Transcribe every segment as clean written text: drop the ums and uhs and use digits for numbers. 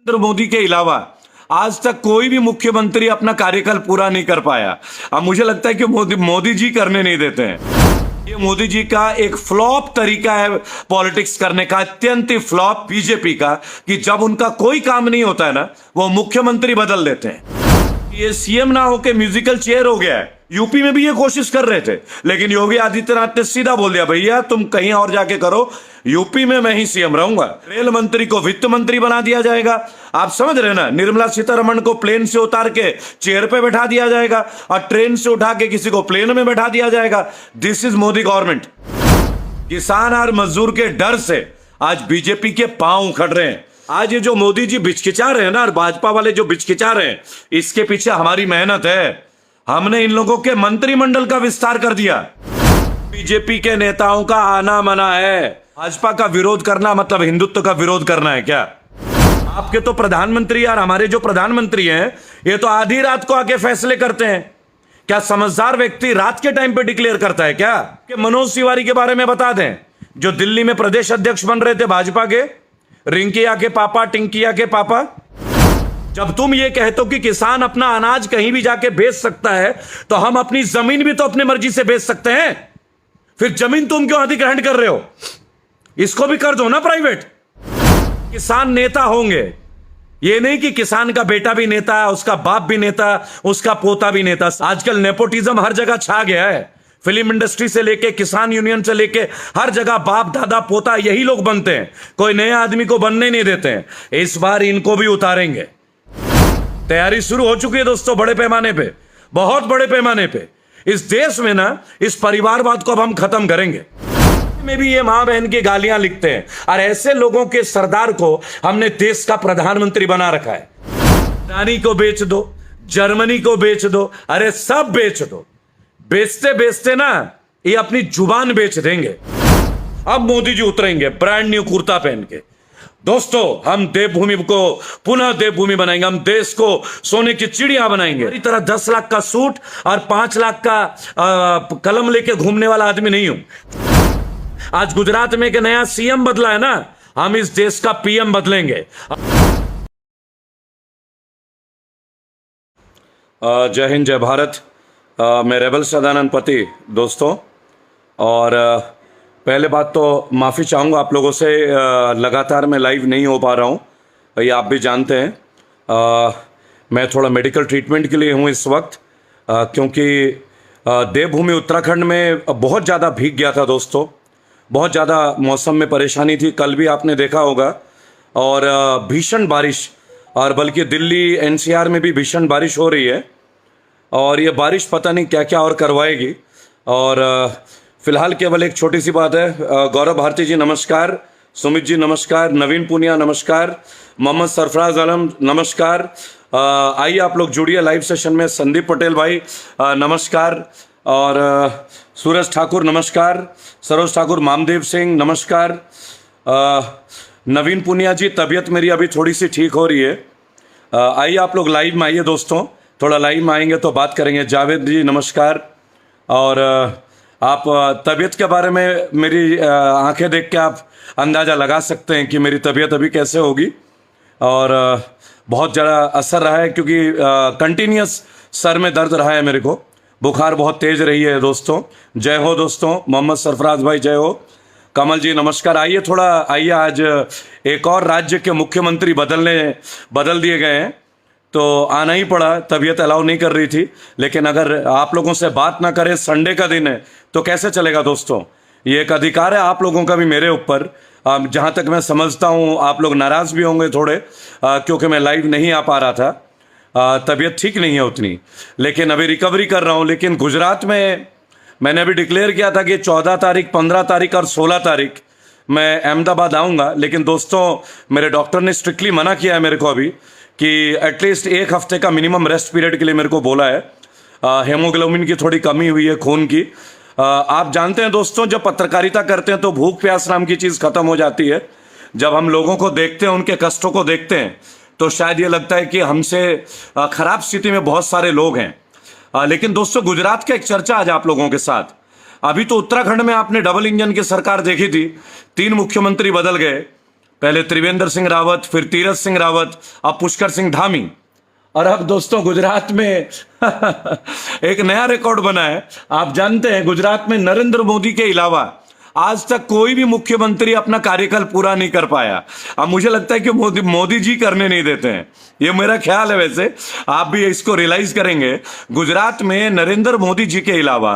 नरेंद्र मोदी के अलावा आज तक कोई भी मुख्यमंत्री अपना कार्यकाल पूरा नहीं कर पाया। अब मुझे लगता है कि मोदी जी करने नहीं देते हैं। ये मोदी जी का एक फ्लॉप तरीका है पॉलिटिक्स करने का, अत्यंत ही फ्लॉप बीजेपी का, कि जब उनका कोई काम नहीं होता है ना, वो मुख्यमंत्री बदल देते हैं। ये सीएम ना होके म्यूजिकल चेयर हो गया है। यूपी में भी ये कोशिश कर रहे थे, लेकिन योगी आदित्यनाथ ने सीधा बोल दिया, भैया तुम कहीं और जाके करो, यूपी में मैं ही सीएम रहूंगा। रेल मंत्री को वित्त मंत्री बना दिया जाएगा। आप समझ रहे ना, निर्मला सीतारमण को प्लेन से उतार के चेयर पे बैठा दिया जाएगा और ट्रेन से उठा के किसी को प्लेन में बैठा दिया जाएगा। This is Modi government. किसान और मजदूर के डर से आज बीजेपी के पांव उखड़ रहे हैं। आज ये जो मोदी जी बिचकिचा रहे हैं ना, और भाजपा वाले जो बिचकिचा रहे हैं, इसके पीछे हमारी मेहनत है। हमने इन लोगों के मंत्रिमंडल का विस्तार कर दिया। बीजेपी के नेताओं का आना मना है। भाजपा का विरोध करना मतलब हिंदुत्व का विरोध करना है क्या? आपके तो प्रधानमंत्री और हमारे जो प्रधानमंत्री हैं, ये तो आधी रात को आके फैसले करते हैं। क्या समझदार व्यक्ति रात के टाइम पे डिक्लेयर करता है क्या? कि मनोज तिवारी के बारे में बता दें, जो दिल्ली में प्रदेश अध्यक्ष बन रहे थे भाजपा के, रिंकिया के पापा, टिंकिया के पापा। जब तुम ये कहते हो कि किसान अपना अनाज कहीं भी जाके बेच सकता है, तो हम अपनी जमीन भी तो अपनी मर्जी से बेच सकते हैं। फिर जमीन तुम क्यों अधिग्रहण कर रहे हो? इसको भी कर दो ना प्राइवेट। किसान नेता होंगे, ये नहीं कि किसान का बेटा भी नेता, उसका बाप भी नेता, उसका पोता भी नेता। आजकल नेपोटिज्म हर जगह छा गया है। फिल्म इंडस्ट्री से लेके, किसान यूनियन से लेके, हर जगह बाप दादा पोता यही लोग बनते हैं। कोई नए आदमी को बनने नहीं देते हैं। इस बार इनको भी उतारेंगे। तैयारी शुरू हो चुकी है दोस्तों, बड़े पैमाने पे, बहुत बड़े पैमाने पे। इस देश में ना, इस परिवारवाद को अब हम खत्म करेंगे। में भी ये मां बहन की गालियां लिखते हैं, और ऐसे लोगों के सरदार को हमने देश का प्रधानमंत्री बना रखा है। रानी को बेच दो, जर्मनी को बेच दो, अरे सब बेच दो। बेचते बेचते ना ये अपनी जुबान बेच देंगे। अब मोदी जी उतरेंगे ब्रांड न्यू कुर्ता पहन के। दोस्तों, हम देवभूमि को पुनः देवभूमि बनाएंगे। हम देश को सोने की चिड़िया बनाएंगे। मेरी तरह 10 लाख का सूट और 5 लाख का कलम लेके घूमने वाला आदमी नहीं हूं। आज गुजरात में एक नया सीएम बदला है ना, हम इस देश का पीएम बदलेंगे। जय हिंद, जय भारत। मैं रेबल सदानंद पति दोस्तों, और पहले बात तो माफ़ी चाहूँगा आप लोगों से। लगातार मैं लाइव नहीं हो पा रहा हूँ, ये आप भी जानते हैं। मैं थोड़ा मेडिकल ट्रीटमेंट के लिए हूँ इस वक्त, क्योंकि देवभूमि उत्तराखंड में बहुत ज़्यादा भीग गया था दोस्तों। बहुत ज़्यादा मौसम में परेशानी थी, कल भी आपने देखा होगा। और भीषण बारिश, और बल्कि दिल्ली एनसीआर में भी भीषण बारिश हो रही है। और ये बारिश पता नहीं क्या क्या और करवाएगी। और फिलहाल केवल एक छोटी सी बात है। गौरव भारती जी नमस्कार, सुमित जी नमस्कार, नवीन पुनिया नमस्कार, मोहम्मद सरफराज आलम नमस्कार। आइए आप लोग जुड़िए लाइव सेशन में। संदीप पटेल भाई नमस्कार, और सूरज ठाकुर नमस्कार, सरोज ठाकुर, मामदेव सिंह नमस्कार। नवीन पुनिया जी, तबीयत मेरी अभी थोड़ी सी ठीक हो रही है। आइए आप लोग लाइव में आइए दोस्तों, थोड़ा लाइव में आएंगे तो बात करेंगे। जावेद जी नमस्कार। और आप तबीयत के बारे में मेरी आंखें देख के आप अंदाज़ा लगा सकते हैं कि मेरी तबीयत अभी कैसे होगी। और बहुत ज़्यादा असर रहा है, क्योंकि कंटिन्यूस सर में दर्द रहा है मेरे को। बुखार बहुत तेज़ रही है दोस्तों। जय हो दोस्तों। मोहम्मद सरफराज भाई जय हो। कमल जी नमस्कार। आइए आज एक और राज्य के मुख्यमंत्री बदल दिए गए हैं, तो आना ही पड़ा। तबीयत अलाउ नहीं कर रही थी, लेकिन अगर आप लोगों से बात ना करें, संडे का दिन है, तो कैसे चलेगा दोस्तों? ये एक अधिकार है आप लोगों का भी मेरे ऊपर। जहाँ तक मैं समझता हूँ आप लोग नाराज़ भी होंगे थोड़े, क्योंकि मैं लाइव नहीं आ पा रहा था। तबीयत ठीक नहीं है उतनी, लेकिन अभी रिकवरी कर रहा हूँ। लेकिन गुजरात में मैंने अभी डिक्लेयर किया था कि 14 तारीख, 15 तारीख और 16 तारीख मैं अहमदाबाद आऊँगा। लेकिन दोस्तों, मेरे डॉक्टर ने स्ट्रिक्टली मना किया है मेरे को अभी, कि एटलीस्ट 1 हफ्ते का मिनिमम रेस्ट पीरियड के लिए मेरे को बोला है। हेमोग्लोबिन की थोड़ी कमी हुई है, खून की। आप जानते हैं दोस्तों, जब पत्रकारिता करते हैं तो भूख प्यास नाम की चीज़ खत्म हो जाती है। जब हम लोगों को देखते हैं, उनके कष्टों को देखते हैं, तो शायद ये लगता है कि हमसे खराब स्थिति में बहुत सारे लोग हैं। लेकिन दोस्तों, गुजरात का एक चर्चा आज आप लोगों के साथ। अभी तो उत्तराखंड में आपने डबल इंजन की सरकार देखी थी, 3 मुख्यमंत्री बदल गए। पहले त्रिवेंद्र सिंह रावत, फिर तीरथ सिंह रावत, अब पुष्कर सिंह धामी, और अब दोस्तों गुजरात में एक नया रिकॉर्ड बना है। आप जानते हैं गुजरात में नरेंद्र मोदी के अलावा आज तक कोई भी मुख्यमंत्री अपना कार्यकाल पूरा नहीं कर पाया। अब मुझे लगता है कि मोदी जी करने नहीं देते हैं, ये मेरा ख्याल है। वैसे आप भी इसको रियलाइज करेंगे, गुजरात में नरेंद्र मोदी जी के अलावा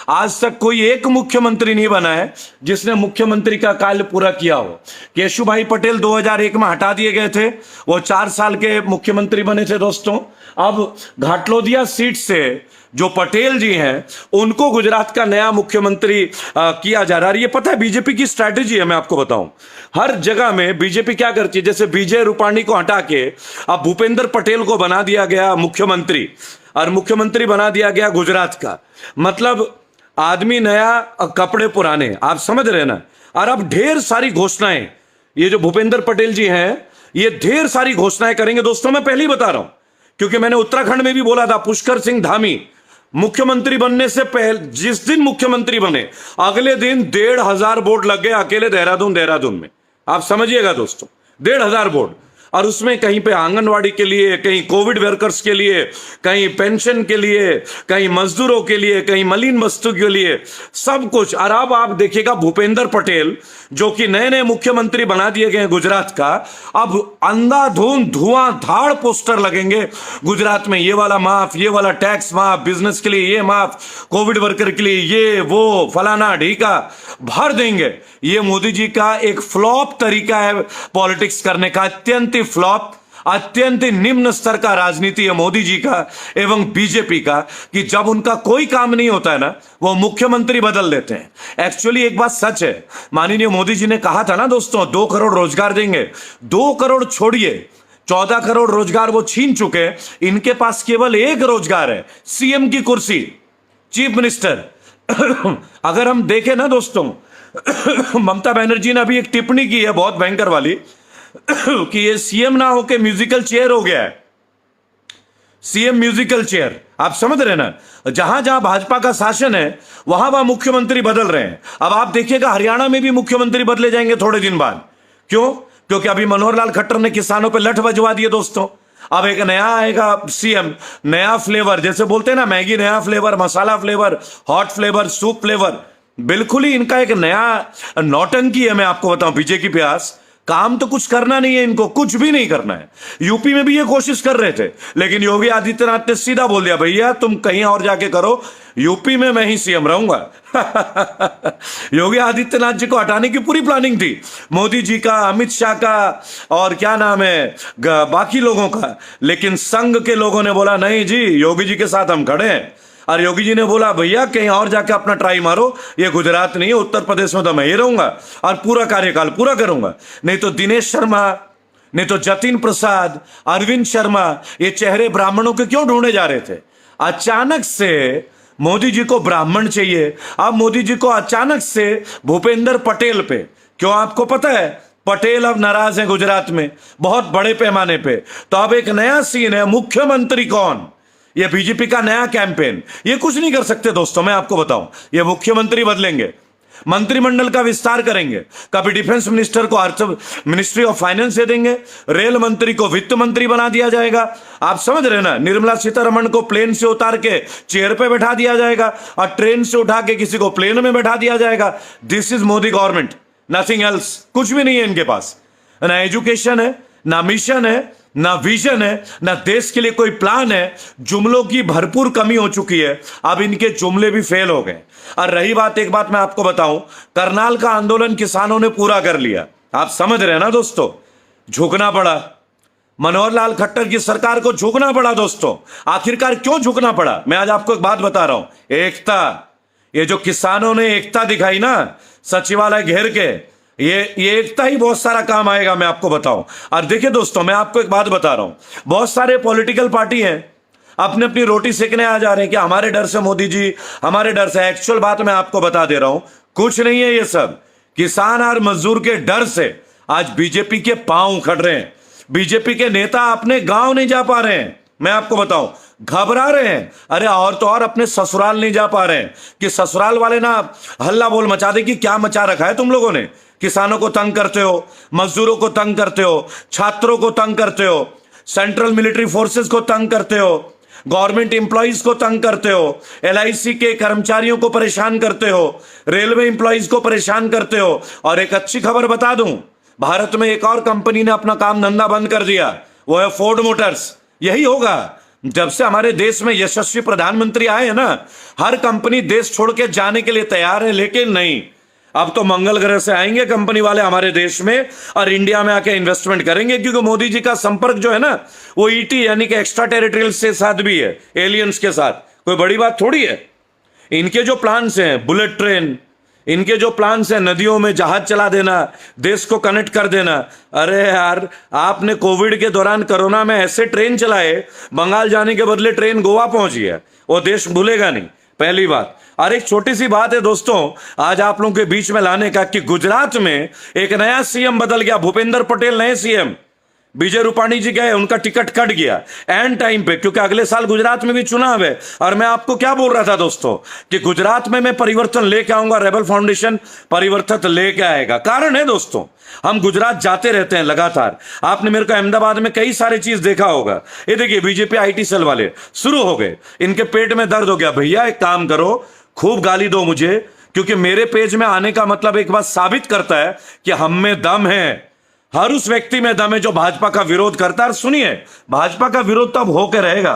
आज तक कोई एक मुख्यमंत्री नहीं बना है जिसने मुख्यमंत्री का काल पूरा किया हो। केशुभाई पटेल 2001 में हटा दिए गए थे, वो 4 साल के मुख्यमंत्री बने थे दोस्तों। अब घाटलोदिया सीट से जो पटेल जी हैं उनको गुजरात का नया मुख्यमंत्री किया जा रहा है। ये पता है बीजेपी की स्ट्रैटेजी है, मैं आपको बताऊं। हर जगह में बीजेपी क्या करती है, जैसे विजय रूपाणी को हटा के अब भूपेंद्र पटेल को बना दिया गया मुख्यमंत्री, और मुख्यमंत्री बना दिया गया गुजरात का। मतलब आदमी नया कपड़े पुराने, आप समझ रहे ना। और अब ढेर सारी घोषणाएं, ये जो भूपेंद्र पटेल जी हैं ये ढेर सारी घोषणाएं करेंगे दोस्तों। मैं पहले ही बता रहा हूं क्योंकि मैंने उत्तराखंड में भी बोला था, पुष्कर सिंह धामी मुख्यमंत्री बनने से पहले, जिस दिन मुख्यमंत्री बने अगले दिन 1,500 बोर्ड लग गए अकेले देहरादून में। आप समझिएगा दोस्तों, 1,500 बोर्ड, और उसमें कहीं पे आंगनवाड़ी के लिए, कहीं कोविड वर्कर्स के लिए, कहीं पेंशन के लिए, कहीं मजदूरों के लिए, कहीं मलिन वस्तु के लिए, सब कुछ। और अब आप देखिएगा भूपेंद्र पटेल जो कि नए नए मुख्यमंत्री बना दिए गए गुजरात का, अब अंधाधुंध धुआंधार पोस्टर लगेंगे गुजरात में। ये वाला माफ, ये वाला टैक्स माफ, बिजनेस के लिए ये माफ, कोविड वर्कर के लिए ये वो, फलाना ढीका भर देंगे। ये मोदी जी का एक फ्लॉप तरीका है पॉलिटिक्स करने का, अत्यंत फ्लॉप, अत्यंत निम्न स्तर का राजनीति है मोदी जी का एवं बीजेपी का, कि जब उनका कोई काम नहीं होता है ना वो मुख्यमंत्री बदल देते हैं। एक्चुअली एक बात सच है, माननीय मोदी जी ने कहा था ना दोस्तों 2 करोड़ रोजगार देंगे। 2 करोड़ छोड़िए, 14 करोड़ रोजगार वो छीन चुके। इनके पास केवल एक रोजगार है, सीएम की कुर्सी, चीफ मिनिस्टर। अगर हम देखें ना दोस्तों, ममता बनर्जी ने अभी एक टिप्पणी की है बहुत भयंकर वाली कि ये सीएम ना होके म्यूजिकल चेयर हो गया है, सीएम म्यूजिकल चेयर। आप समझ रहे ना, जहां जहां भाजपा का शासन है वहां वहां मुख्यमंत्री बदल रहे हैं। अब आप देखिएगा हरियाणा में भी मुख्यमंत्री बदले जाएंगे थोड़े दिन बाद। क्यों? क्योंकि अभी मनोहर लाल खट्टर ने किसानों पे लठ बजवा दिए दोस्तों। अब एक नया आएगा सीएम, नया फ्लेवर, जैसे बोलते हैं ना मैगी नया flavour, masala flavour, hot flavour, soup flavour. बिल्कुल ही इनका एक नया नौटंकी है। मैं आपको बताऊं बीजेपी के पास काम तो कुछ करना नहीं है, इनको कुछ भी नहीं करना है। यूपी में भी ये कोशिश कर रहे थे, लेकिन योगी आदित्यनाथ ने सीधा बोल दिया भैया तुम कहीं और जाके करो, यूपी में मैं ही सीएम रहूंगा। योगी आदित्यनाथ जी को हटाने की पूरी प्लानिंग थी, मोदी जी का, अमित शाह का और क्या नाम है बाकी लोगों का। लेकिन संघ के लोगों ने बोला नहीं जी, योगी जी के साथ हम खड़े हैं। और योगी जी ने बोला भैया कहीं और जाके अपना ट्राई मारो, ये गुजरात नहीं है, उत्तर प्रदेश में तो मैं ही रहूंगा और पूरा कार्यकाल पूरा करूंगा। नहीं तो दिनेश शर्मा, नहीं तो जतिन प्रसाद, अरविंद शर्मा, ये चेहरे ब्राह्मणों के क्यों ढूंढे जा रहे थे? अचानक से मोदी जी को ब्राह्मण चाहिए। अब मोदी जी को अचानक से भूपेंद्र पटेल पे, क्यों आपको पता है पटेल अब नाराज है गुजरात में बहुत बड़े पैमाने पे। तो अब एक नया सीन है, मुख्यमंत्री कौन? ये बीजेपी का नया कैंपेन। ये कुछ नहीं कर सकते दोस्तों, मैं आपको बताऊं, ये मुख्यमंत्री बदलेंगे, मंत्रिमंडल का विस्तार करेंगे। कभी डिफेंस मिनिस्टर को अर्थ मिनिस्ट्री ऑफ फाइनेंस दे देंगे, रेल मंत्री को वित्त मंत्री बना दिया जाएगा। आप समझ रहे ना, निर्मला सीतारमण को प्लेन से उतार के चेयर पे बैठा दिया जाएगा और ट्रेन से उठा के किसी को प्लेन में बैठा दिया जाएगा। This is Modi government, nothing else. कुछ भी नहीं है इनके पास, ना एजुकेशन है, ना मिशन है, ना विजन है, ना देश के लिए कोई प्लान है। जुमलों की भरपूर कमी हो चुकी है, अब इनके जुमले भी फेल हो गए। और रही बात, एक बात मैं आपको बताऊं, करनाल का आंदोलन किसानों ने पूरा कर लिया। आप समझ रहे हैं ना दोस्तों, झुकना पड़ा, मनोहर लाल खट्टर की सरकार को झुकना पड़ा दोस्तों। आखिरकार क्यों झुकना पड़ा? मैं आज आपको एक बात बता रहा हूं, एकता। ये जो किसानों ने एकता दिखाई ना सचिवालय घेर के, ये एकता ही बहुत सारा काम आएगा, मैं आपको बताऊं। और देखिए दोस्तों, मैं आपको एक बात बता रहा हूं, बहुत सारे पॉलिटिकल पार्टी हैं अपने अपनी रोटी सेकने आ जा रहे हैं कि हमारे डर से मोदी जी, हमारे डर से। एक्चुअल बात मैं आपको बता दे रहा हूं, कुछ नहीं है। ये सब किसान और मजदूर के डर से आज बीजेपी के पांव उखड़ रहे हैं। बीजेपी के नेता अपने गांव नहीं जा पा रहे हैं, मैं आपको बताऊं, घबरा रहे हैं। अरे और तो और अपने ससुराल नहीं जा पा रहे हैं कि ससुराल वाले ना हल्ला बोल मचा दे कि क्या मचा रखा है तुम लोगों ने, किसानों को तंग करते हो, मजदूरों को तंग करते हो, छात्रों को तंग करते हो, सेंट्रल मिलिट्री फोर्सेस को तंग करते हो, गवर्नमेंट एम्प्लॉइज को तंग करते हो, एलआईसी के कर्मचारियों को परेशान करते हो, रेलवे एम्प्लॉइज को परेशान करते हो। और एक अच्छी खबर बता दूं, भारत में एक और कंपनी ने अपना काम धंधा बंद कर दिया, वो है फोर्ड मोटर्स। यही होगा जब से हमारे देश में यशस्वी प्रधानमंत्री आए हैं ना, हर कंपनी देश छोड़ के जाने के लिए तैयार है। लेकिन नहीं, अब तो मंगल ग्रह से आएंगे कंपनी वाले हमारे देश में और इंडिया में आके इन्वेस्टमेंट करेंगे, क्योंकि मोदी जी का संपर्क जो है ना, वो ईटी यानी कि एक्स्ट्रा टेरिटोरियल के साथ भी है, एलियंस के साथ। कोई बड़ी बात थोड़ी है। इनके जो प्लान्स हैं, बुलेट ट्रेन, इनके जो प्लान्स हैं, नदियों में जहाज चला देना, देश को कनेक्ट कर देना। अरे यार, आपने कोविड के दौरान कोरोना में ऐसे ट्रेन चलाए, बंगाल जाने के बदले ट्रेन गोवा पहुंच गया, वो देश भूलेगा नहीं, पहली बात। और एक छोटी सी बात है दोस्तों, आज आप लोगों के बीच में लाने का, कि गुजरात में एक नया सीएम बदल गया, भूपेंद्र पटेल नए सीएम। विजय रूपाणी जी गए, उनका टिकट कट गया एंड टाइम पे, क्योंकि अगले साल गुजरात में भी चुनाव है। और मैं आपको क्या बोल रहा था दोस्तों, कि गुजरात में मैं परिवर्तन लेके आऊंगा, रेबल फाउंडेशन परिवर्तन लेके आएगा। कारण है दोस्तों, हम गुजरात जाते रहते हैं लगातार। आपने मेरे को अहमदाबाद में कई सारी चीज देखा होगा। ये देखिए, बीजेपी आईटी सेल वाले शुरू हो गए, इनके पेट में दर्द हो गया। भैया एक काम करो, खूब गाली दो मुझे, क्योंकि मेरे पेज में आने का मतलब एक बात साबित करता है कि हम में दम है। हर उस व्यक्ति में दम है जो भाजपा का विरोध करता है। सुनिए, भाजपा का विरोध तब होकर रहेगा,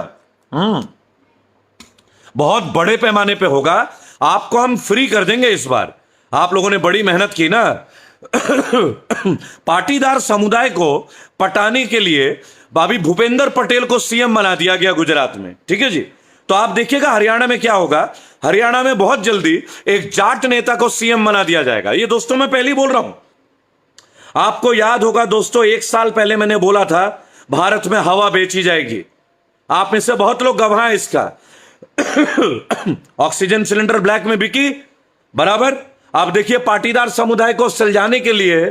बहुत बड़े पैमाने पे होगा। आपको हम फ्री कर देंगे इस बार। आप लोगों ने बड़ी मेहनत की ना पाटीदार समुदाय को पटाने के लिए। भाभी भूपेंद्र पटेल को सीएम बना दिया गया गुजरात में, ठीक है जी। तो आप देखिएगा हरियाणा में क्या होगा। हरियाणा में बहुत जल्दी एक जाट नेता को सीएम बना दिया जाएगा। ये दोस्तों मैं पहले ही बोल रहा हूं। आपको याद होगा दोस्तों, एक साल पहले मैंने बोला था भारत में हवा बेची जाएगी। आप में से बहुत लोग गवाह हैं इसका। ऑक्सीजन सिलेंडर ब्लैक में बिकी, बराबर। आप देखिए, पाटीदार समुदाय को सुलझाने के लिए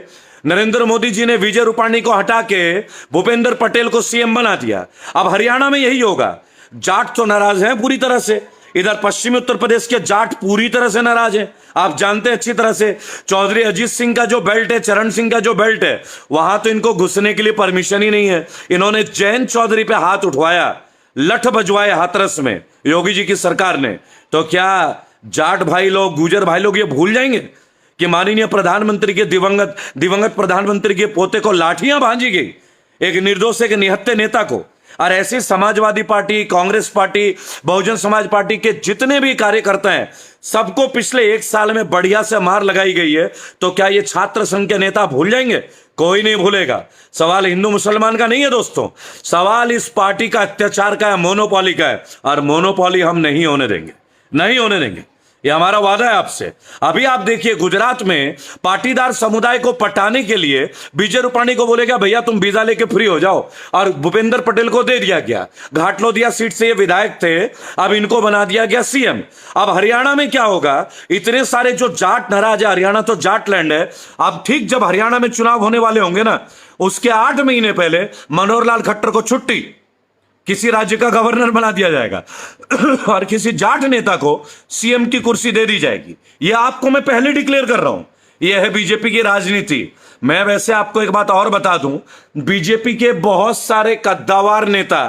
नरेंद्र मोदी जी ने विजय रूपाणी को हटा के भूपेंद्र पटेल को सीएम बना दिया। अब हरियाणा में यही होगा। जाट तो नाराज हैं पूरी तरह से, इधर पश्चिमी उत्तर प्रदेश के जाट पूरी तरह से नाराज हैं। आप जानते हैं अच्छी तरह से, चौधरी अजीत सिंह का जो बेल्ट है, चरण सिंह का जो बेल्ट है, वहां तो इनको घुसने के लिए परमिशन ही नहीं है। इन्होंने जयंत चौधरी पे हाथ उठवाया, लठ बजवाए हाथरस में योगी जी की सरकार ने। तो क्या जाट भाई लोग, गुजर भाई लोग ये भूल जाएंगे कि माननीय प्रधानमंत्री के दिवंगत प्रधानमंत्री के पोते को लाठियां भांजी गई, एक निर्दोष, एक निहत्थे नेता को। और ऐसे Samajwadi party, Congress party, Bahujan Samaj party के जितने भी कार्यकर्ता हैं, सबको पिछले एक साल में बढ़िया से मार लगाई गई है। तो क्या ये छात्र संघ के नेता भूल जाएंगे? कोई नहीं भूलेगा। सवाल हिंदू मुसलमान का नहीं है दोस्तों, सवाल इस पार्टी का अत्याचार का है, मोनोपॉली का है। और मोनोपॉली हम नहीं होने देंगे, नहीं होने देंगे। ये हमारा वादा है आपसे। अभी आप देखिए, गुजरात में पाटीदार समुदाय को पटाने के लिए विजय रूपाणी को बोलेगा भैया तुम वीजा लेके फ्री हो जाओ, और भूपेंद्र पटेल को दे दिया गया। घाटलोदिया सीट से ये विधायक थे, अब इनको बना दिया गया सीएम। अब हरियाणा में क्या होगा? इतने सारे जो जाट नाराज है, हरियाणा तो जाट लैंड है। अब ठीक जब हरियाणा में चुनाव होने वाले होंगे ना, उसके 8 महीने पहले मनोहर लाल खट्टर को छुट्टी, किसी राज्य का गवर्नर बना दिया जाएगा और किसी जाट नेता को सीएम की कुर्सी दे दी जाएगी। यह आपको मैं पहले डिक्लेयर कर रहा हूं। यह है बीजेपी की राजनीति। मैं वैसे आपको एक बात और बता दूं, बीजेपी के बहुत सारे कद्दावर नेता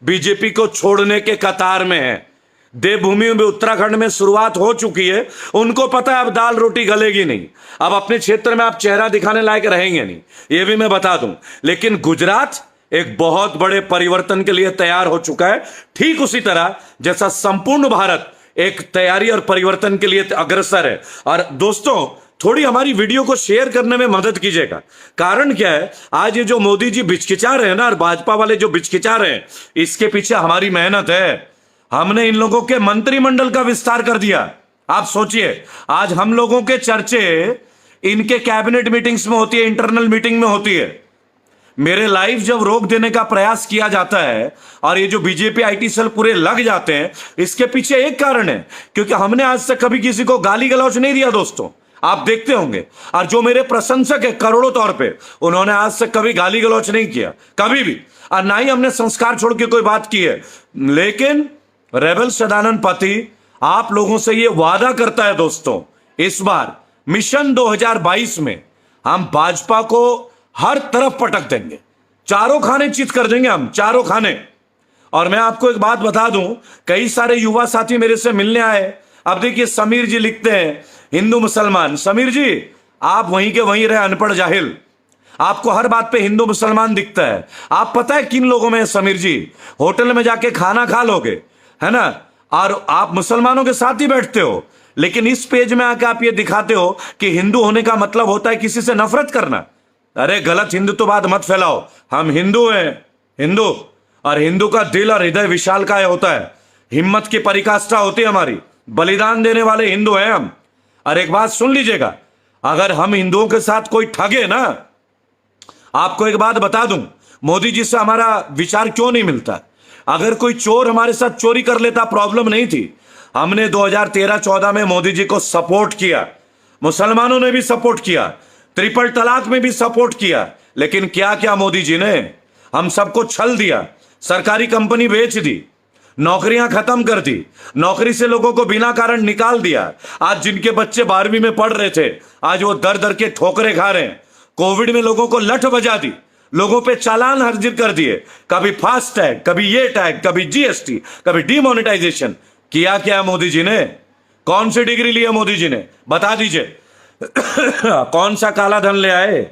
बीजेपी को छोड़ने के कतार में हैं। देवभूमि में उत्तराखंड में शुरुआत हो चुकी है, उनको पता है अब दाल रोटी गलेगी नहीं, अब अपने क्षेत्र में आप चेहरा दिखाने लायक रहेंगे नहीं, यह भी मैं बता दूं। लेकिन गुजरात एक बहुत बड़े परिवर्तन के लिए तैयार हो चुका है, ठीक उसी तरह जैसा संपूर्ण भारत एक तैयारी और परिवर्तन के लिए अग्रसर है। और दोस्तों, थोड़ी हमारी वीडियो को शेयर करने में मदद कीजिएगा। कारण क्या है, आज ये जो मोदी जी बिचकिचा रहे हैं ना, और भाजपा वाले जो बिचकिचा रहे हैं, इसके पीछे हमारी मेहनत है। हमने इन लोगों के मंत्रिमंडल का विस्तार कर दिया। आप सोचिए, आज हम लोगों के चर्चे इनके कैबिनेट मीटिंग्स में होती है, इंटरनल मीटिंग में होती है। मेरे लाइव जब रोक देने का प्रयास किया जाता है और ये जो बीजेपी आईटी सेल पूरे लग जाते हैं, इसके पीछे एक कारण है, क्योंकि हमने आज तक कभी किसी को गाली गलौज नहीं दिया दोस्तों, आप देखते होंगे। और जो मेरे प्रशंसक है करोड़ों तौर पे, उन्होंने आज तक कभी गाली गलौज नहीं किया, कभी भी। और ना ही हमने संस्कार छोड़ के कोई बात की है। लेकिन रेबल सदानंद पति आप लोगों से ये वादा करता है दोस्तों, इस बार मिशन 2022 में हम भाजपा को हर तरफ पटक देंगे, चारों खाने चित कर देंगे हम, चारों खाने। और मैं आपको एक बात बता दूं, कई सारे युवा साथी मेरे से मिलने आए। अब देखिए समीर जी लिखते हैं हिंदू मुसलमान। समीर जी आप वहीं के वहीं रहे, अनपढ़ जाहिल, आपको हर बात पे हिंदू मुसलमान दिखता है। आप पता है किन लोगों में समीर जी, होटल में जाके खाना खा लोगे, है ना, और आप मुसलमानों के साथ ही बैठते हो, लेकिन इस पेज में आके आप ये दिखाते हो कि हिंदू होने का मतलब होता है किसी से नफरत करना। अरे गलत हिंदुत्ववाद मत फैलाओ। हम हिंदू हैं, हिंदू, और हिंदू का दिल और हृदय विशालकाय होता है, हिम्मत की परिकाष्ठा होती है हमारी, बलिदान देने वाले हिंदू हैं हम। और एक बात सुन लीजिएगा, अगर हम हिंदुओं के साथ कोई ठगे ना, आपको एक बात बता दूं, मोदी जी से हमारा विचार क्यों नहीं मिलता। अगर कोई चोर हमारे साथ चोरी कर लेता प्रॉब्लम नहीं थी। हमने 2013-14 में मोदी जी को सपोर्ट किया, मुसलमानों ने भी सपोर्ट किया, ट्रिपल तलाक में भी सपोर्ट किया, लेकिन क्या क्या मोदी जी ने हम सबको छल दिया, सरकारी कंपनी बेच दी, नौकरियां खत्म कर दी, नौकरी से लोगों को बिना कारण निकाल दिया। आज जिनके बच्चे 12वीं में पढ़ रहे थे, आज वो दर दर के ठोकरे खा रहे हैं। कोविड में लोगों को लठ बजा दी, लोगों पे चालान हाजिर कर दिए, कभी फास्ट टैग, कभी ये टैग, कभी जीएसटी, कभी डीमोनेटाइजेशन। किया क्या मोदी जी ने? कौन सी डिग्री ली है मोदी जी ने, बता दीजिए। कौन सा काला धन ले आए?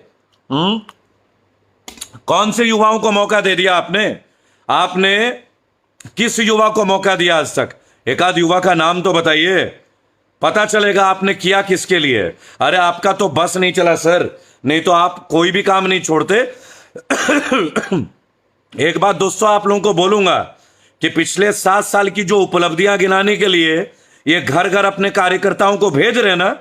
कौन से युवाओं को मौका दे दिया आपने? आपने किस युवा को मौका दिया आज तक? एक आध युवा का नाम तो बताइए, पता चलेगा आपने किया किसके लिए। अरे आपका तो बस नहीं चला सर, नहीं तो आप कोई भी काम नहीं छोड़ते। एक बात दोस्तों आप लोगों को बोलूंगा कि पिछले 7 साल की जो उपलब्धियां गिनाने के लिए ये घर घर अपने कार्यकर्ताओं को भेज रहे ना,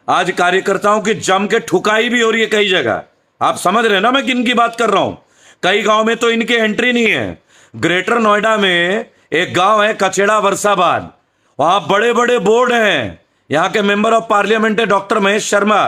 आज कार्यकर्ताओं की जम के ठुकाई भी हो रही है कई जगह। आप समझ रहे हैं ना मैं किन की बात कर रहा हूं? कई गांव में तो इनकी एंट्री नहीं है। ग्रेटर नोएडा में एक गांव है कचेड़ा वर्षाबाद, वहां बड़े बड़े बोर्ड हैं। यहां के मेंबर ऑफ पार्लियामेंट है डॉक्टर महेश शर्मा,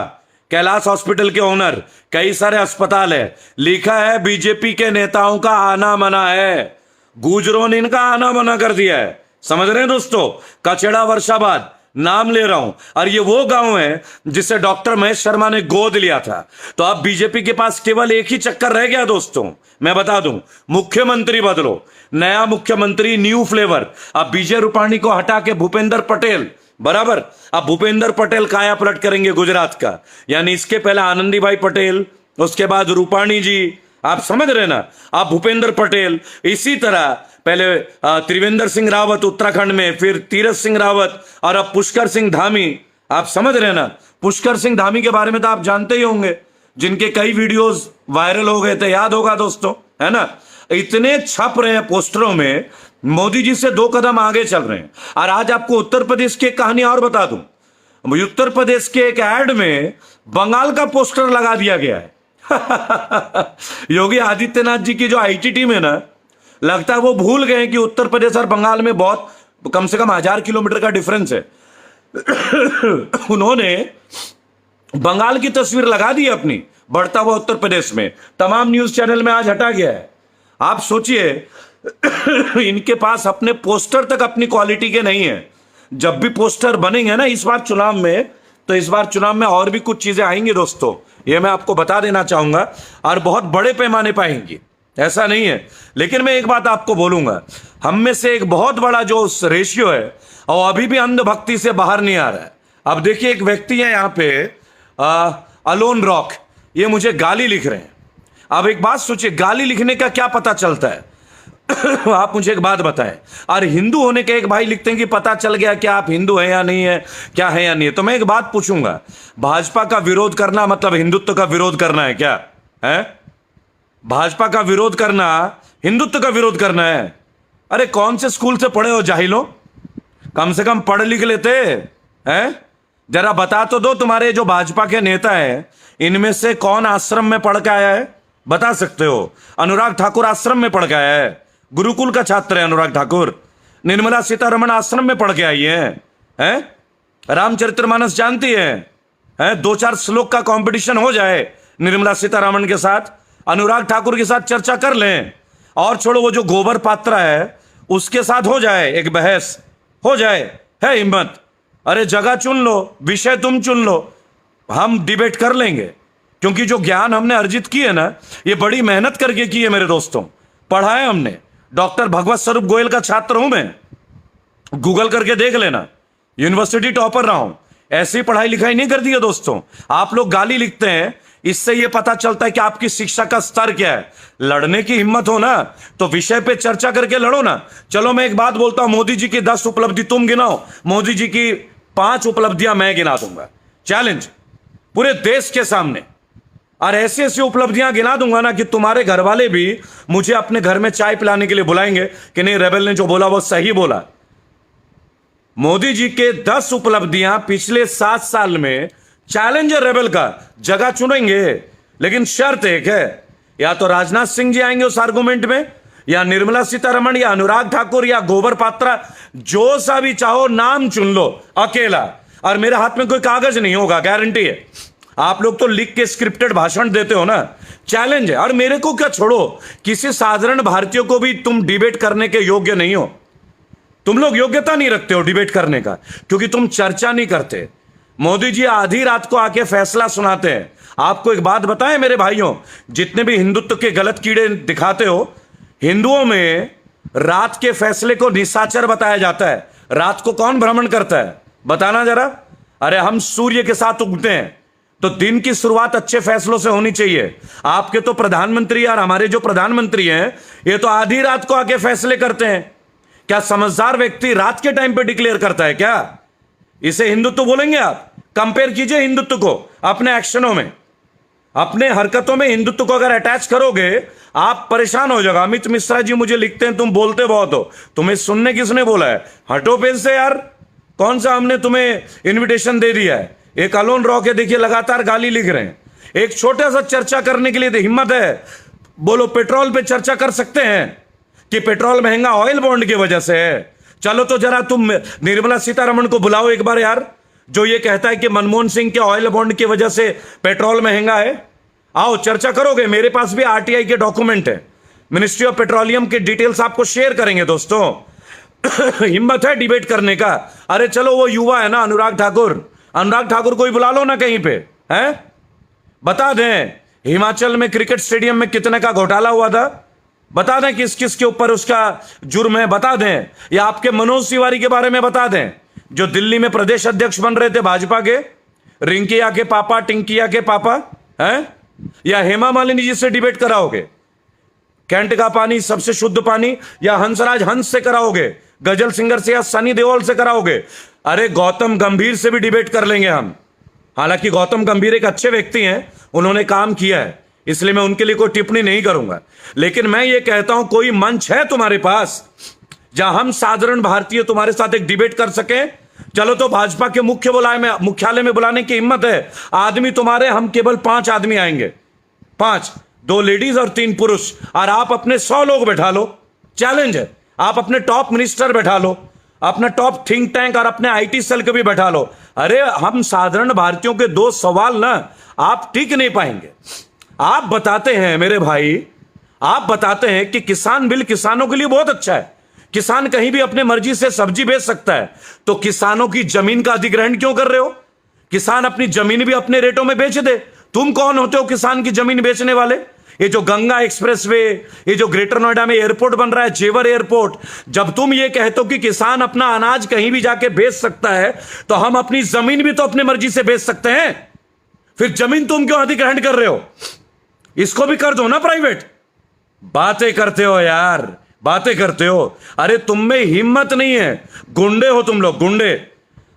कैलाश हॉस्पिटल के ओनर, कई सारे अस्पताल है। लिखा है बीजेपी के नेताओं का आना मना है, गुजरों ने इनका आना मना कर दिया है। समझ रहे हैं दोस्तों? कचेड़ा वर्षाबाद नाम ले रहा हूं, और ये वो गांव है जिसे डॉक्टर महेश शर्मा ने गोद लिया था। तो अब बीजेपी के पास केवल एक ही चक्कर रह गया दोस्तों, मैं बता दूं, मुख्यमंत्री बदलो, नया मुख्यमंत्री, न्यू फ्लेवर। अब विजय रूपाणी को हटा के भूपेंद्र पटेल, बराबर, अब भूपेंद्र पटेल काया पलट करेंगे गुजरात का। यानी इसके पहले आनंदीभाई पटेल, उसके बाद रूपाणी जी, आप समझ रहे ना, आप भूपेंद्र पटेल, इसी तरह पहले त्रिवेंद्र सिंह रावत उत्तराखंड में, फिर तीरथ सिंह रावत, और अब पुष्कर सिंह धामी। आप समझ रहे ना, पुष्कर सिंह धामी के बारे में तो आप जानते ही होंगे, जिनके कई वीडियोस वायरल हो गए थे, याद होगा दोस्तों, है ना। इतने छप रहे हैं पोस्टरों में, मोदी जी से 2 कदम आगे चल रहे हैं। और आज आपको उत्तर प्रदेश की एक कहानी और बता दूं, उत्तर प्रदेश के एक एड में बंगाल का पोस्टर लगा दिया गया है। योगी आदित्यनाथ जी की जो आईटी टीम है ना, लगता है वो भूल गए कि उत्तर प्रदेश और बंगाल में बहुत कम से कम 1000 किलोमीटर का डिफरेंस है। उन्होंने बंगाल की तस्वीर लगा दी अपनी, बढ़ता हुआ उत्तर प्रदेश में, तमाम न्यूज चैनल में आज हटा गया है। आप सोचिए, इनके पास अपने पोस्टर तक अपनी क्वालिटी के नहीं है। जब भी पोस्टर बनेंगे ना इस बार चुनाव में, तो इस बार चुनाव में और भी कुछ चीजें आएंगी दोस्तों, ये मैं आपको बता देना चाहूंगा, और बहुत बड़े पैमाने पर आएंगी, ऐसा नहीं है। लेकिन मैं एक बात आपको बोलूंगा, हम में से एक बहुत बड़ा जो रेशियो है और अभी भी अंधभक्ति से बाहर नहीं आ रहा है। अब देखिए, एक व्यक्ति है यहाँ पे अलोन रॉक, ये मुझे गाली लिख रहे हैं। अब एक बात सोचिए, गाली लिखने का क्या पता चलता है? आप मुझे एक बात बताएं। और हिंदू होने के एक भाई लिखते हैं कि पता चल गया क्या आप हिंदू हैं या नहीं है, क्या है या नहीं है। तो मैं एक बात पूछूंगा, भाजपा का विरोध करना मतलब हिंदुत्व का विरोध करना है क्या? है भाजपा का विरोध करना हिंदुत्व का विरोध करना है? अरे कौन से स्कूल से पढ़े हो जाहिलो? कम से कम पढ़ लिख लेते हैं। जरा बता तो दो, तुम्हारे जो भाजपा के नेता हैं इनमें से कौन आश्रम में पढ़ के आया है? बता सकते हो? अनुराग ठाकुर आश्रम में पढ़ के आया है, गुरुकुल का छात्र है अनुराग ठाकुर। निर्मला सीतारमण आश्रम में पढ़ के आई है? रामचरितमानस जानती है? 2-4 श्लोक का कंपटीशन हो जाए निर्मला सीतारमण के साथ, अनुराग ठाकुर के साथ चर्चा कर लें, और छोड़ो वो जो गोबर पात्रा है उसके साथ हो जाए, एक बहस हो जाए, है हिम्मत? अरे जगह चुन लो, विषय तुम चुन लो, हम डिबेट कर लेंगे। क्योंकि जो ज्ञान हमने अर्जित की है ना, ये बड़ी मेहनत करके की है मेरे दोस्तों। पढ़ा है हमने। डॉक्टर भगवत स्वरूप गोयल का छात्र हूं मैं, गूगल करके देख लेना। यूनिवर्सिटी टॉपर रहा हूं। ऐसी पढ़ाई लिखाई नहीं कर दी है दोस्तों। आप लोग गाली लिखते हैं, इससे यह पता चलता है कि आपकी शिक्षा का स्तर क्या है। लड़ने की हिम्मत हो ना तो विषय पे चर्चा करके लड़ो ना। चलो मैं एक बात बोलता हूं, मोदी जी की 10 उपलब्धि तुम गिनाओ, मोदी जी की 5 उपलब्धियां मैं गिना दूंगा। चैलेंज पूरे देश के सामने। और ऐसी ऐसी उपलब्धियां गिना दूंगा ना कि तुम्हारे घर वाले भी मुझे अपने घर में चाय पिलाने के लिए बुलाएंगे कि नहीं, रेबेल ने जो बोला वो सही बोला। मोदी जी के 10 उपलब्धियां पिछले 7 साल में चैलेंजर रेबेल का जगह चुनेंगे। लेकिन शर्त एक है, या तो राजनाथ सिंह जी आएंगे उस आर्गुमेंट में, या निर्मला सीतारमण, या अनुराग ठाकुर, या गोबर पात्रा, जो सा भी चाहो नाम चुन लो अकेला। और मेरे हाथ में कोई कागज नहीं होगा, गारंटी है। आप लोग तो लिख के स्क्रिप्टेड भाषण देते हो ना। चैलेंज है। और मेरे को क्या छोड़ो, किसी साधारण भारतीय को भी तुम डिबेट करने के योग्य नहीं हो। तुम लोग योग्यता नहीं रखते हो डिबेट करने का, क्योंकि तुम चर्चा नहीं करते। मोदी जी आधी रात को आके फैसला सुनाते हैं। आपको एक बात बताएं मेरे भाइयों, जितने भी हिंदुत्व के गलत कीड़े दिखाते हो, हिंदुओं में रात के फैसले को निशाचर बताया जाता है। रात को कौन भ्रमण करता है, बताना जरा। अरे हम सूर्य के साथ उगते हैं, तो दिन की शुरुआत अच्छे फैसलों से होनी चाहिए। आपके तो प्रधानमंत्री और हमारे जो प्रधानमंत्री हैं, ये तो आधी रात को आके फैसले करते हैं। क्या समझदार व्यक्ति रात के टाइम पे डिक्लेयर करता है क्या? इसे हिंदुत्व बोलेंगे आप? कंपेयर कीजिए हिंदुत्व को अपने एक्शनों में, अपने हरकतों में हिंदुत्व को अगर अटैच करोगे, आप परेशान हो जाओगे। अमित मिश्रा जी मुझे लिखते हैं, तुम बोलते बहुत हो, तुम्हें सुनने किसने बोला है? हटो पेज से यार। कौन सा हमने तुम्हें इन्विटेशन दे दिया है? एक अलोन रॉ के देखिए लगातार गाली लिख रहे हैं। एक छोटा सा चर्चा करने के लिए हिम्मत है? बोलो पेट्रोल पे चर्चा कर सकते हैं कि पेट्रोल महंगा ऑयल बॉन्ड की वजह से है। चलो तो जरा तुम निर्मला सीतारमण को बुलाओ एक बार यार, जो ये कहता है कि मनमोहन सिंह के ऑयल बॉन्ड की वजह से पेट्रोल महंगा है। आओ चर्चा करोगे। मेरे पास भी आरटीआई के डॉक्यूमेंट है, मिनिस्ट्री ऑफ पेट्रोलियम के डिटेल्स आपको शेयर करेंगे दोस्तों। हिम्मत है डिबेट करने का? अरे चलो वो युवा है ना अनुराग ठाकुर, अनुराग ठाकुर को ही बुला लो ना कहीं पे, हैं? बता दें हिमाचल में क्रिकेट स्टेडियम में कितने का घोटाला हुआ था, बता दें किस किस के ऊपर उसका जुर्म है, बता दें। या आपके मनोज तिवारी के बारे में बता दें, जो दिल्ली में प्रदेश अध्यक्ष बन रहे थे भाजपा के, रिंकिया के पापा, टिंकिया के पापा, हैं? या हेमा मालिनी जी से डिबेट कराओगे? कैंट का पानी सबसे शुद्ध पानी, या हंसराज हंस से कराओगे? गजल सिंगर से या सनी देओल से कराओगे? अरे गौतम गंभीर से भी डिबेट कर लेंगे हम। हालांकि गौतम गंभीर एक अच्छे व्यक्ति हैं, उन्होंने काम किया है, इसलिए मैं उनके लिए कोई टिप्पणी नहीं करूंगा। लेकिन मैं ये कहता हूं, कोई मंच है तुम्हारे पास जहां हम साधारण भारतीय तुम्हारे साथ एक डिबेट कर सकें? चलो तो भाजपा के मुख्यालय में बुलाने की हिम्मत है? आदमी तुम्हारे, हम केवल 5 आदमी आएंगे, 5, 2 लेडीज और 3 पुरुष, और आप अपने 100 लोग बैठा लो। चैलेंज है। आप अपने टॉप मिनिस्टर बैठा लो, अपना टॉप थिंक टैंक और अपने आईटी सेल को भी बैठा लो। अरे हम साधारण भारतीयों के 2 सवाल ना आप टिक नहीं पाएंगे। आप बताते हैं मेरे भाई, आप बताते हैं कि किसान बिल किसानों के लिए बहुत अच्छा है, किसान कहीं भी अपने मर्जी से सब्जी बेच सकता है, तो किसानों की जमीन का अधिग्रहण क्यों कर रहे हो? किसान अपनी जमीन भी अपने रेटों में बेच दे। तुम कौन होते हो किसान की जमीन बेचने वाले? ये जो गंगा एक्सप्रेसवे, ये जो ग्रेटर नोएडा में एयरपोर्ट बन रहा है, जेवर एयरपोर्ट, जब तुम ये कहते हो कि किसान अपना अनाज कहीं भी जाके बेच सकता है, तो हम अपनी जमीन भी तो अपनी मर्जी से बेच सकते हैं। फिर जमीन तुम क्यों अधिग्रहण कर रहे हो? इसको भी कर दो ना प्राइवेट। बातें करते हो यार, बातें करते हो। अरे तुम में हिम्मत नहीं है, गुंडे हो तुम लोग, गुंडे।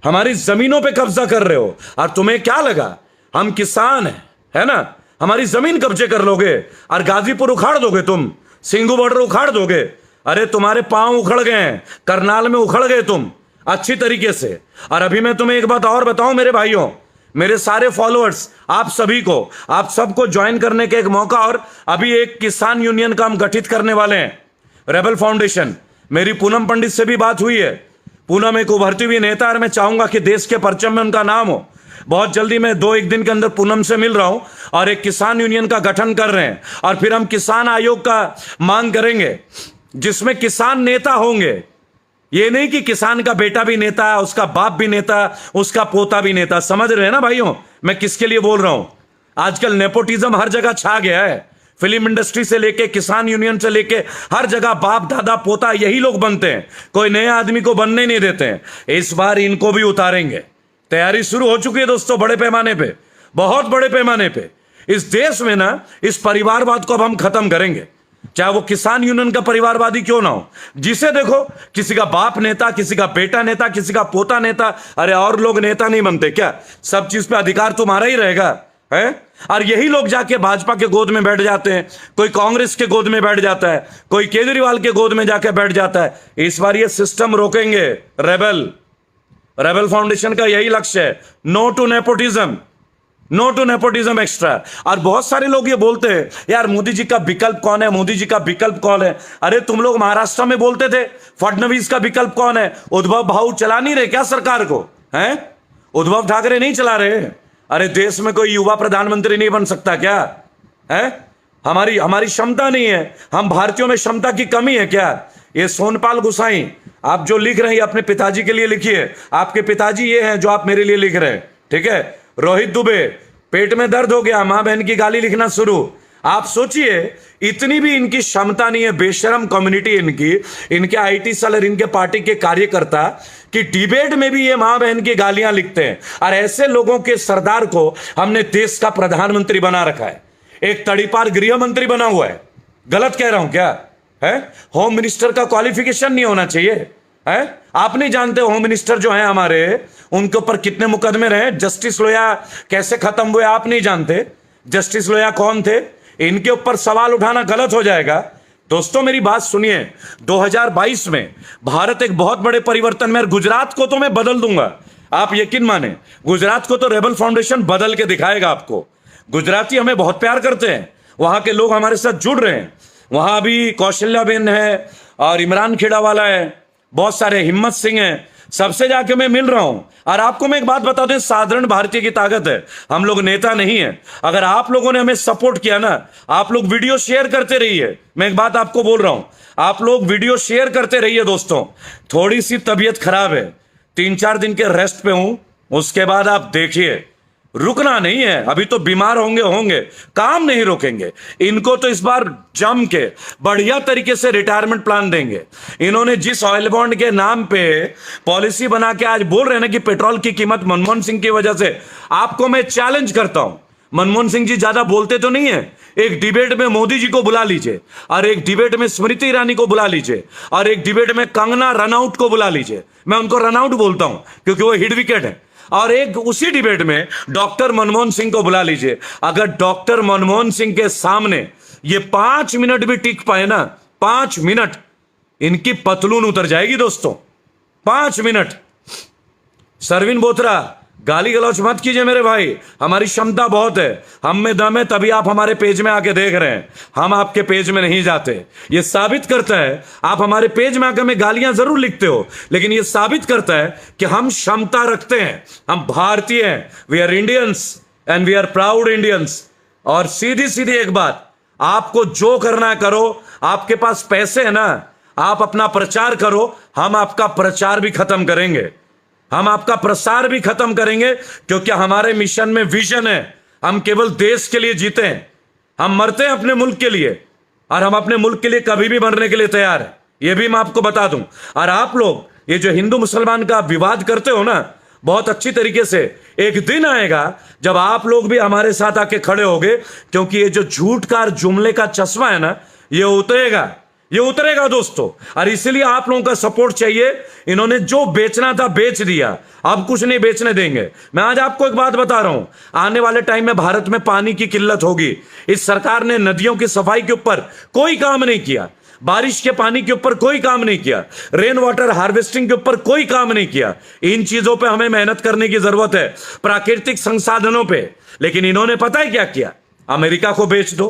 हमारी जमीनों पे कब्जा कर रहे हो, और तुम्हें क्या लगा हम किसान हैं, है ना? हमारी जमीन कब्जे कर लोगे और गाजीपुर उखाड़ दोगे, तुम सिंगू बॉर्डर उखाड़ दोगे। अरे तुम्हारे पांव उखड़ गए हैं, करनाल में उखड़ गए तुम अच्छी तरीके से। और अभी मैं तुम्हें एक बात और बताऊं मेरे भाइयों, मेरे सारे फॉलोअर्स, आप सभी को, आप सबको ज्वाइन करने का एक मौका। और अभी एक किसान यूनियन का हम गठित करने वाले हैं, रेबल फाउंडेशन। मेरी पूनम पंडित से भी बात हुई है। पूनम एक उभरती हुई नेता, और मैं चाहूंगा कि देश के परचम में उनका नाम हो। बहुत जल्दी मैं 2-1 दिन के अंदर पूनम से मिल रहा हूं, और एक किसान यूनियन का गठन कर रहे हैं। और फिर हम किसान आयोग का मांग करेंगे, जिसमें किसान नेता होंगे। ये नहीं कि किसान का बेटा भी नेता, उसका बाप भी नेता, उसका पोता भी नेता। समझ रहे हैं ना भाइयों मैं किसके लिए बोल रहा हूं? आजकल नेपोटिज्म हर जगह छा गया है। फिल्म इंडस्ट्री से लेके किसान यूनियन से लेके हर जगह बाप दादा पोता यही लोग बनते हैं, कोई नए आदमी को बनने नहीं देते हैं। इस बार इनको भी उतारेंगे। तैयारी शुरू हो चुकी है दोस्तों, बड़े पैमाने पे, बहुत बड़े पैमाने पे। इस देश में ना इस परिवारवाद को अब हम खत्म करेंगे, चाहे वो किसान यूनियन का परिवारवादी क्यों ना हो, जिसे देखो किसी का बाप नेता, किसी का बेटा नेता, किसी का पोता नेता। अरे और लोग नेता नहीं बनते क्या? सब चीज पे अधिकार तुम्हारा ही रहेगा है? और यही लोग जाके भाजपा के गोद में बैठ जाते हैं, कोई कांग्रेस के गोद में बैठ जाता है, कोई केजरीवाल के गोद में जाके बैठ जाता है। इस बार ये सिस्टम रोकेंगे। रेबल फाउंडेशन का यही लक्ष्य है, no to nepotism, no to nepotism extra. और बहुत सारे लोग ये बोलते हैं यार मोदी जी का विकल्प कौन है, मोदी जी का विकल्प कौन है। अरे तुम लोग महाराष्ट्र में बोलते थे फडणवीस का विकल्प कौन है, उद्धव भाऊ चला नहीं रहे क्या सरकार को? हैं? उद्धव ठाकरे नहीं चला रहे? अरे देश में कोई युवा प्रधानमंत्री नहीं बन सकता क्या? है हमारी क्षमता नहीं है, हम भारतीयों में क्षमता की कमी है क्या? ये सोनपाल गुसाई आप जो लिख रहे हैं अपने पिताजी के लिए लिखिए, आपके पिताजी ये हैं जो आप मेरे लिए लिख रहे हैं, ठीक है? रोहित दुबे, पेट में दर्द हो गया, मां बहन की गाली लिखना शुरू। आप सोचिए इतनी भी इनकी क्षमता नहीं है, बेशरम कम्युनिटी इनके आईटी सेलर, इनके पार्टी के कार्यकर्ता कि डिबेट में भी ये मां बहन की गालियां लिखते हैं। और ऐसे लोगों के सरदार को हमने देश का प्रधानमंत्री बना रखा है, एक तड़ीपार गृह मंत्री बना हुआ है। गलत कह रहा हूं क्या? है होम मिनिस्टर का क्वालिफिकेशन नहीं होना चाहिए? है आप नहीं जानते होम मिनिस्टर जो है हमारे, उनके ऊपर कितने मुकदमे रहे? जस्टिस लोया कैसे खत्म हुए आप नहीं जानते? जस्टिस लोया कौन थे? इनके ऊपर सवाल उठाना गलत हो जाएगा। दोस्तों मेरी बात सुनिए, 2022 में भारत एक बहुत बड़े परिवर्तन में, गुजरात को तो मैं बदल दूंगा, आप यकीन माने। गुजरात को तो रेबल फाउंडेशन बदल के दिखाएगा आपको। गुजराती हमें बहुत प्यार करते हैं, वहां के लोग हमारे साथ जुड़ रहे हैं। वहां अभी कौशल्याबेन है और इमरान खेड़ावाला है, बहुत सारे हिम्मत सिंह हैं, सबसे जाके मैं मिल रहा हूं। और आपको मैं एक बात बता दूं, साधारण भारतीय की ताकत है, हम लोग नेता नहीं है। अगर आप लोगों ने हमें सपोर्ट किया ना, आप लोग वीडियो शेयर करते रहिए। मैं एक बात आपको बोल रहा हूं, आप लोग वीडियो शेयर करते रहिए दोस्तों। थोड़ी सी तबीयत खराब है, 3-4 दिन के रेस्ट पे हूं, उसके बाद आप देखिए, रुकना नहीं है। अभी तो बीमार होंगे, काम नहीं रोकेंगे। इनको तो इस बार जम के बढ़िया तरीके से रिटायरमेंट प्लान देंगे। इन्होंने जिस ऑयल बॉन्ड के नाम पे पॉलिसी बना के आज बोल रहे हैं ना कि पेट्रोल की कीमत मनमोहन सिंह की वजह से, आपको मैं चैलेंज करता हूं, मनमोहन सिंह जी ज्यादा बोलते तो नहीं है, एक डिबेट में मोदी जी को बुला लीजिए, और एक डिबेट में स्मृति ईरानी को बुला लीजिए, और एक डिबेट में कंगना रनआउट को बुला लीजिए। मैं उनको रनआउट बोलता हूं क्योंकि वो हिट विकेट है। और एक उसी डिबेट में डॉक्टर मनमोहन सिंह को बुला लीजिए। अगर डॉक्टर मनमोहन सिंह के सामने ये 5 मिनट भी टिक पाए ना, 5 मिनट, इनकी पतलून उतर जाएगी दोस्तों। 5 मिनट। सरवीन बोथरा, गाली गलौच मत कीजिए मेरे भाई, हमारी क्षमता बहुत है, हम में दम है, तभी आप हमारे पेज में आके देख रहे हैं। हम आपके पेज में नहीं जाते। ये साबित करता है, आप हमारे पेज में आकर में गालियां जरूर लिखते हो, लेकिन ये साबित करता है कि हम क्षमता रखते हैं, हम भारतीय हैं। We are Indians and we are proud Indians. और सीधी सीधी एक बात, आपको जो करना है करो, आपके पास पैसे है ना, आप अपना प्रचार करो, हम आपका प्रचार भी खत्म करेंगे, हम आपका प्रसार भी खत्म करेंगे, क्योंकि हमारे मिशन में विजन है। हम केवल देश के लिए जीते हैं, हम मरते हैं अपने मुल्क के लिए, और हम अपने मुल्क के लिए कभी भी मरने के लिए तैयार है, यह भी मैं आपको बता दूं। और आप लोग ये जो हिंदू मुसलमान का विवाद करते हो ना, बहुत अच्छी तरीके से एक दिन आएगा जब आप लोग भी हमारे साथ आके खड़े होगे, क्योंकि ये जो झूठ का और जुमले का चश्मा है ना, ये उतरेगा दोस्तों। और इसलिए आप लोगों का सपोर्ट चाहिए। इन्होंने जो बेचना था बेच दिया, अब कुछ नहीं बेचने देंगे। मैं आज आपको एक बात बता रहा हूं, आने वाले टाइम में भारत में पानी की किल्लत होगी। इस सरकार ने नदियों की सफाई के ऊपर कोई काम नहीं किया, बारिश के पानी के ऊपर कोई काम नहीं किया, रेन वाटर हार्वेस्टिंग के ऊपर कोई काम नहीं किया। इन चीजों पे हमें मेहनत करने की जरूरत है, प्राकृतिक संसाधनों पे। लेकिन इन्होंने पता है क्या किया? अमेरिका को बेच दो,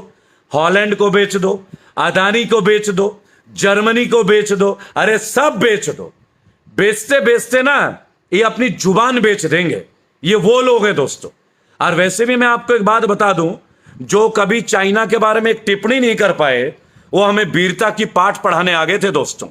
हॉलैंड को बेच दो, अदानी को बेच दो, जर्मनी को बेच दो, अरे सब बेच दो। बेचते बेचते ना ये अपनी जुबान बेच देंगे। ये वो लोग हैं दोस्तों। और वैसे भी मैं आपको एक बात बता दूं, जो कभी चाइना के बारे में एक टिप्पणी नहीं कर पाए, वो हमें वीरता की पाठ पढ़ाने आ गए थे दोस्तों।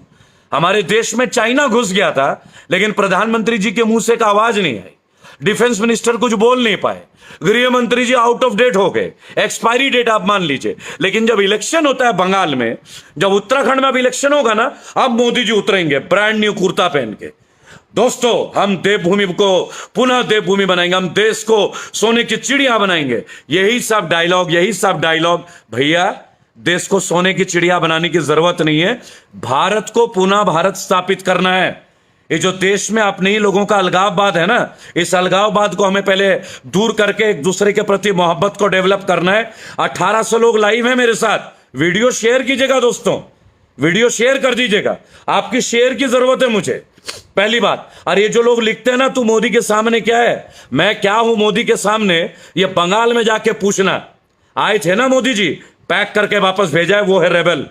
हमारे देश में चाइना घुस गया था, लेकिन प्रधानमंत्री जी के मुंह से एक आवाज नहीं आई। डिफेंस मिनिस्टर कुछ बोल नहीं पाए, गृह मंत्री जी आउट ऑफ डेट हो गए, एक्सपायरी डेट आप मान लीजिए। लेकिन जब इलेक्शन होता है बंगाल में, जब उत्तराखंड में अब इलेक्शन होगा ना, अब मोदी जी उतरेंगे ब्रांड न्यू कुर्ता पहन के। दोस्तों, हम देवभूमि को पुनः देवभूमि बनाएंगे, हम देश को सोने की चिड़िया बनाएंगे। यही सब डायलॉग भैया, देश को सोने की चिड़िया बनाने की जरूरत नहीं है। भारत को पुनः भारत स्थापित करना है। ये जो देश में अपने ही लोगों का अलगाववाद है ना, इस अलगाववाद को हमें पहले दूर करके एक दूसरे के प्रति मोहब्बत को डेवलप करना है। 1800 लोग लाइव हैं मेरे साथ, वीडियो शेयर कीजिएगा दोस्तों, वीडियो शेयर कर दीजिएगा, आपकी शेयर की जरूरत है मुझे, पहली बात। और ये जो लोग लिखते हैं ना, तू मोदी के सामने क्या है, मैं क्या हूं मोदी के सामने, ये बंगाल में जाके पूछना। आए थे ना मोदी जी, पैक करके वापस भेजा है, वो है रेबल,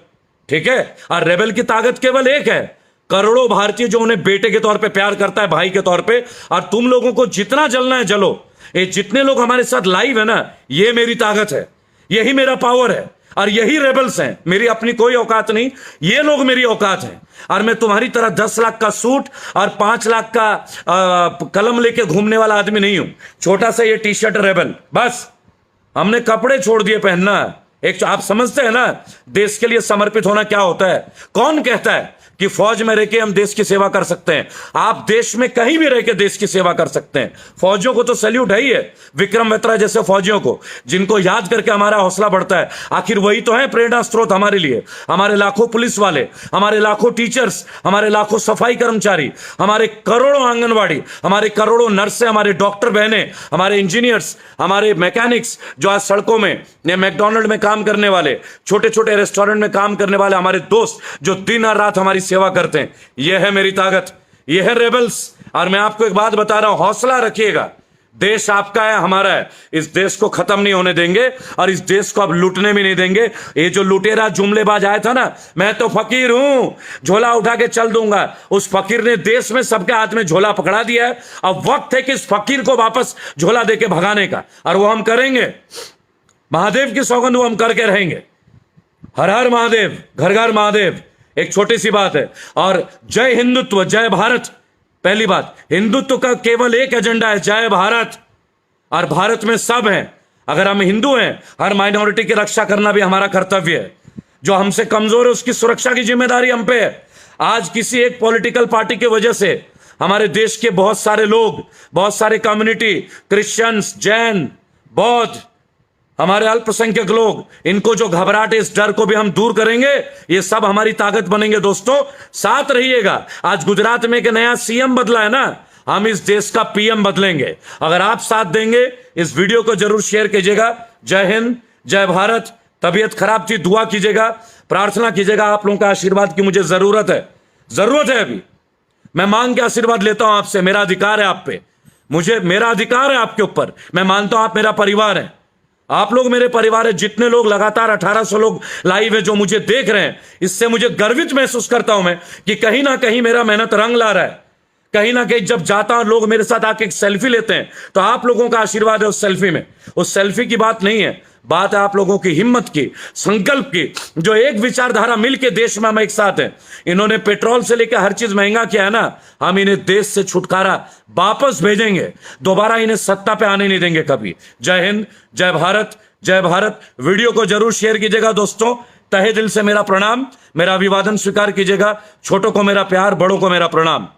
ठीक है। और रेबल की ताकत केवल एक है, करोड़ों भारतीय जो उन्हें बेटे के तौर पे प्यार करता है, भाई के तौर पे। और तुम लोगों को जितना जलना है जलो, ये जितने लोग हमारे साथ लाइव है ना, ये मेरी ताकत है, यही मेरा पावर है, और यही रेबल्स हैं। मेरी अपनी कोई औकात नहीं, ये लोग मेरी औकात हैं। और मैं तुम्हारी तरह 10 लाख का सूट और 5 लाख का कलम लेके घूमने वाला आदमी नहीं हूं। छोटा सा ये टी शर्ट रेबल, बस हमने कपड़े छोड़ दिए पहनना। एक आप समझते हैं ना देश के लिए समर्पित होना क्या होता है। कौन कहता है कि फौज में रहकर हम देश की सेवा कर सकते हैं? आप देश में कहीं भी रहकर देश की सेवा कर सकते हैं। फौजियों को तो सैल्यूट है ही है, विक्रम बत्रा जैसे फौजियों को, जिनको याद करके हमारा हौसला बढ़ता है। आखिर वही तो है प्रेरणा स्रोत हमारे लिए। हमारे लाखों पुलिस वाले, हमारे लाखों टीचर्स, हमारे लाखों सफाई कर्मचारी, हमारे करोड़ों आंगनवाड़ी, हमारे करोड़ों नर्सें, हमारे डॉक्टर बहनें, हमारे इंजीनियर्स, हमारे मैकेनिक्स जो आज सड़कों में, मैकडोनल्ड में काम करने वाले, छोटे छोटे रेस्टोरेंट में काम करने वाले हमारे दोस्त जो दिन और रात हमारी सेवा करते हैं, यह है मेरी ताकत, यह है रेबल्स। और मैं आपको एक बात बता रहा हूं, हौसला रखिएगा, देश आपका है, हमारा है। इस देश को खत्म नहीं होने देंगे और इस देश को अब लूटने भी नहीं देंगे। ये जो लुटेरा जुमलेबाज आया था ना, मैं तो फकीर हूं, झोला उठा के चल दूंगा, उस फकीर ने देश में सबके हाथ में झोला पकड़ा दिया है। अब वक्त है कि इस फकीर को वापस झोला देके भगाने का, और वो हम करेंगे। महादेव की सौगंध वो हम करके रहेंगे। हर हर महादेव, घर घर महादेव, एक छोटी सी बात है। और जय हिंदुत्व, जय भारत। पहली बात, हिंदुत्व का केवल एक एजेंडा है, जय भारत। और भारत में सब हैं। अगर हम हिंदू हैं, हर माइनॉरिटी की रक्षा करना भी हमारा कर्तव्य है। जो हमसे कमजोर है उसकी सुरक्षा की जिम्मेदारी हम पे है। आज किसी एक पॉलिटिकल पार्टी की वजह से हमारे देश के बहुत सारे लोग, बहुत सारे कम्युनिटी, क्रिश्चियंस, जैन, बौद्ध, हमारे अल्पसंख्यक लोग, इनको जो घबराहट है, इस डर को भी हम दूर करेंगे। ये सब हमारी ताकत बनेंगे। दोस्तों, साथ रहिएगा। आज गुजरात में एक नया सीएम बदला है ना, हम इस देश का पीएम बदलेंगे। अगर आप साथ देंगे, इस वीडियो को जरूर शेयर कीजिएगा। जय हिंद, जय भारत। तबीयत खराब थी, दुआ कीजिएगा, प्रार्थना कीजिएगा। आप लोगों का आशीर्वाद की मुझे जरूरत है, जरूरत है। अभी मैं मांग के आशीर्वाद लेता हूं आपसे, मेरा अधिकार है आप पे, मुझे, मेरा अधिकार है आपके ऊपर। मैं मानता हूं आप मेरा परिवार है, आप लोग मेरे परिवार है। जितने लोग लगातार 1800 लोग लाइव है जो मुझे देख रहे हैं, इससे मुझे गर्वित महसूस करता हूं मैं कि कहीं ना कहीं मेरा मेहनत रंग ला रहा है। कहीं ना कहीं जब जाता हूं, लोग मेरे साथ आके एक सेल्फी लेते हैं, तो आप लोगों का आशीर्वाद है उस सेल्फी में। उस सेल्फी की बात नहीं है, बात है आप लोगों की हिम्मत की, संकल्प की, जो एक विचारधारा मिलकर देश में हम एक साथ हैं। इन्होंने पेट्रोल से लेकर हर चीज महंगा किया है ना, हम इन्हें देश से छुटकारा वापस भेजेंगे, दोबारा इन्हें सत्ता पे आने नहीं देंगे कभी। जय हिंद, जय भारत, जय भारत। वीडियो को जरूर शेयर कीजिएगा दोस्तों। तहे दिल से मेरा प्रणाम, मेरा अभिवादन स्वीकार कीजिएगा। छोटों को मेरा प्यार, बड़ों को मेरा प्रणाम।